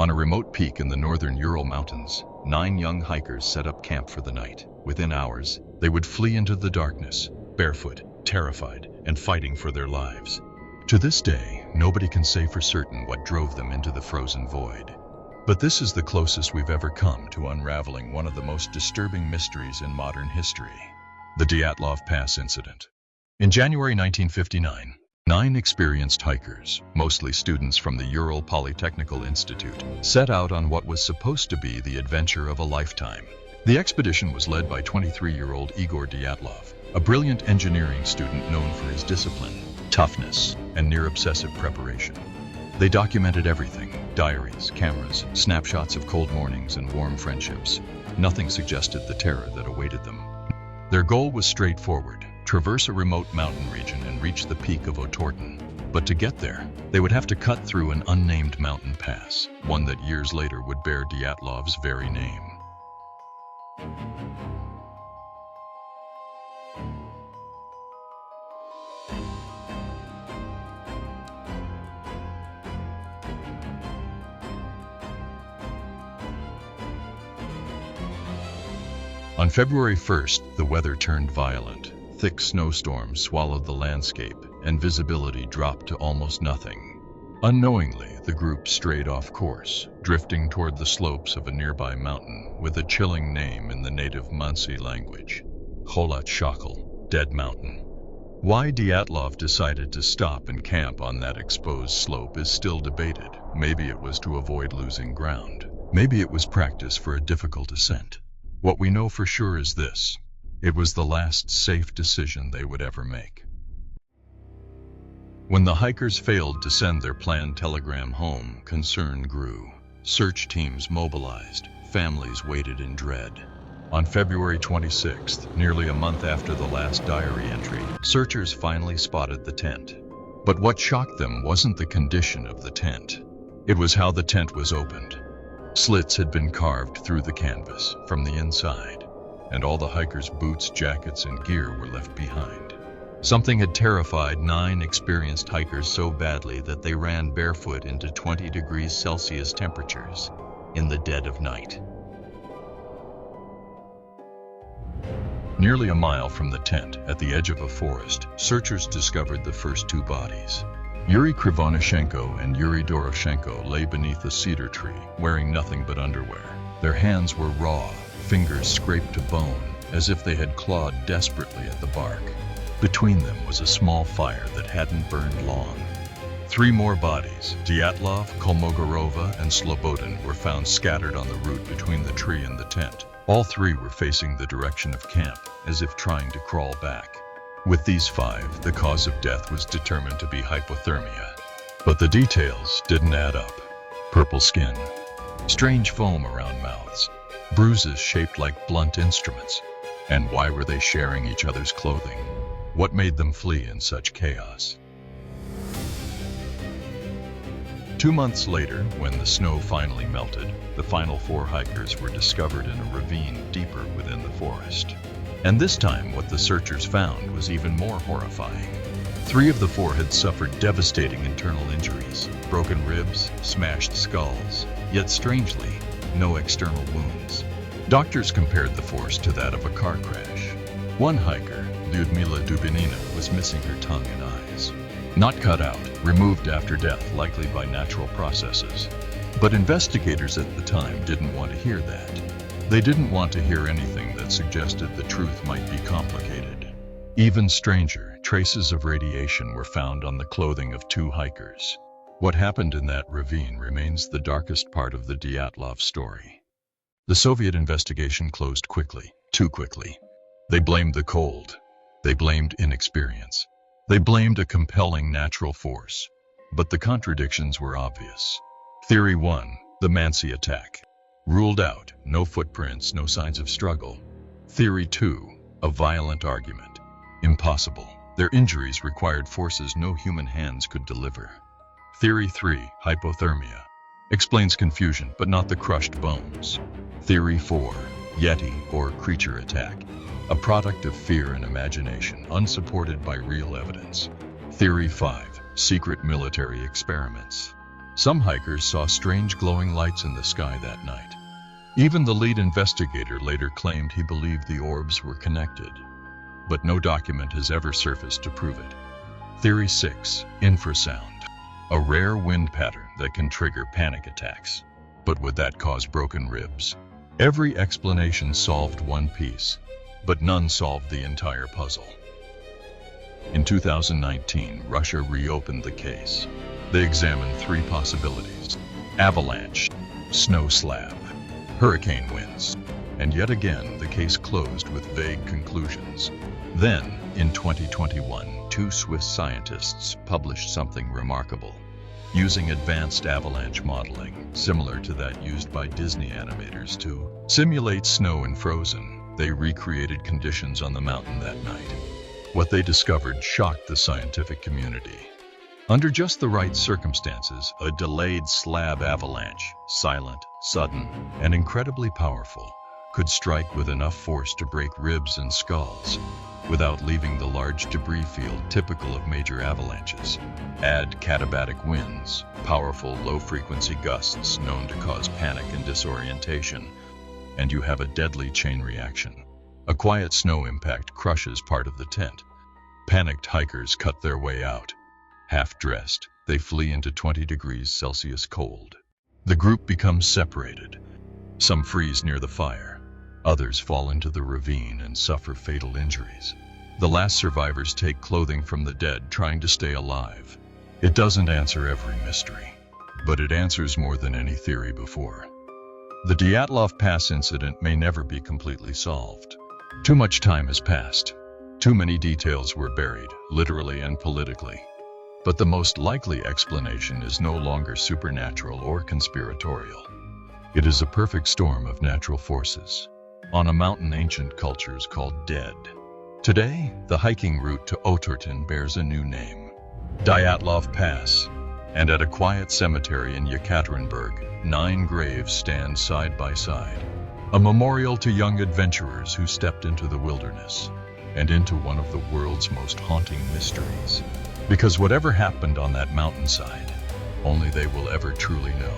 On a remote peak in the northern Ural Mountains, 9 young hikers set up camp for the night. Within hours, they would flee into the darkness, barefoot, terrified, and fighting for their lives. To this day, nobody can say for certain what drove them into the frozen void. But this is the closest we've ever come to unraveling one of the most disturbing mysteries in modern history: the Dyatlov Pass incident. In January 1959, 9 experienced hikers, mostly students from the Ural Polytechnical Institute, set out on what was supposed to be the adventure of a lifetime. The expedition was led by 23-year-old Igor Dyatlov, a brilliant engineering student known for his discipline, toughness, and near-obsessive preparation. They documented everything: diaries, cameras, snapshots of cold mornings and warm friendships. Nothing suggested the terror that awaited them. Their goal was straightforward: traverse a remote mountain region and reach the peak of Otorten. But to get there, they would have to cut through an unnamed mountain pass, one that years later would bear Dyatlov's very name. On February 1st, the weather turned violent. Thick snowstorms swallowed the landscape, and visibility dropped to almost nothing. Unknowingly, the group strayed off course, drifting toward the slopes of a nearby mountain with a chilling name in the native Mansi language: Kholat Shakal, Dead Mountain. Why Dyatlov decided to stop and camp on that exposed slope is still debated. Maybe it was to avoid losing ground. Maybe it was practice for a difficult ascent. What we know for sure is this: it was the last safe decision they would ever make. When the hikers failed to send their planned telegram home, concern grew. Search teams mobilized, families waited in dread. On February 26th, nearly a month after the last diary entry, searchers finally spotted the tent. But what shocked them wasn't the condition of the tent. It was how the tent was opened. Slits had been carved through the canvas from the inside, and all the hikers' boots, jackets, and gear were left behind. Something had terrified 9 experienced hikers so badly that they ran barefoot into 20 degrees Celsius temperatures in the dead of night. Nearly a mile from the tent, at the edge of a forest, searchers discovered the first 2 bodies. Yuri Krivonyshenko and Yuri Doroshenko lay beneath a cedar tree, wearing nothing but underwear. Their hands were raw, fingers scraped to bone, as if they had clawed desperately at the bark. Between them was a small fire that hadn't burned long. 3 more bodies, Dyatlov, Kolmogorova, and Slobodin, were found scattered on the route between the tree and the tent. All 3 were facing the direction of camp, as if trying to crawl back. With these 5, the cause of death was determined to be hypothermia. But the details didn't add up. Purple skin, strange foam around mouths, bruises shaped like blunt instruments. And why were they sharing each other's clothing? What made them flee in such chaos? 2 months later, when the snow finally melted, the final 4 hikers were discovered in a ravine deeper within the forest. And this time, what the searchers found was even more horrifying. 3 of the 4 had suffered devastating internal injuries: broken ribs, smashed skulls, yet strangely, no external wounds. Doctors compared the force to that of a car crash. One hiker, Lyudmila Dubinina, was missing her tongue and eyes. Not cut out, removed after death, likely by natural processes. But investigators at the time didn't want to hear that. They didn't want to hear anything that suggested the truth might be complicated. Even stranger, traces of radiation were found on the clothing of 2 hikers. What happened in that ravine remains the darkest part of the Dyatlov story. The Soviet investigation closed quickly, too quickly. They blamed the cold. They blamed inexperience. They blamed a compelling natural force. But the contradictions were obvious. Theory 1, the Mansi attack. Ruled out, no footprints, no signs of struggle. Theory 2, a violent argument. Impossible. Their injuries required forces no human hands could deliver. Theory 3, hypothermia. Explains confusion, but not the crushed bones. Theory 4, Yeti or creature attack. A product of fear and imagination, unsupported by real evidence. Theory 5, secret military experiments. Some hikers saw strange glowing lights in the sky that night. Even the lead investigator later claimed he believed the orbs were connected, but no document has ever surfaced to prove it. Theory 6. Infrasound. A rare wind pattern that can trigger panic attacks. But would that cause broken ribs? Every explanation solved one piece, but none solved the entire puzzle. In 2019, Russia reopened the case. They examined 3 possibilities: avalanche, snow slab, hurricane winds, and yet again the case closed with vague conclusions. Then, in 2021, 2 Swiss scientists published something remarkable. Using advanced avalanche modeling, similar to that used by Disney animators to simulate snow in Frozen, they recreated conditions on the mountain that night. What they discovered shocked the scientific community. Under just the right circumstances, a delayed slab avalanche, silent, sudden, and incredibly powerful, could strike with enough force to break ribs and skulls, without leaving the large debris field typical of major avalanches. Add katabatic winds, powerful low-frequency gusts known to cause panic and disorientation, and you have a deadly chain reaction. A quiet snow impact crushes part of the tent. Panicked hikers cut their way out. Half-dressed, they flee into 20 degrees Celsius cold. The group becomes separated. Some freeze near the fire. Others fall into the ravine and suffer fatal injuries. The last survivors take clothing from the dead, trying to stay alive. It doesn't answer every mystery, but it answers more than any theory before. The Dyatlov Pass incident may never be completely solved. Too much time has passed. Too many details were buried, literally and politically. But the most likely explanation is no longer supernatural or conspiratorial. It is a perfect storm of natural forces on a mountain ancient cultures called dead. Today, the hiking route to Otorten bears a new name, Dyatlov Pass, and at a quiet cemetery in Yekaterinburg, 9 graves stand side by side, a memorial to young adventurers who stepped into the wilderness and into one of the world's most haunting mysteries. Because whatever happened on that mountainside, only they will ever truly know.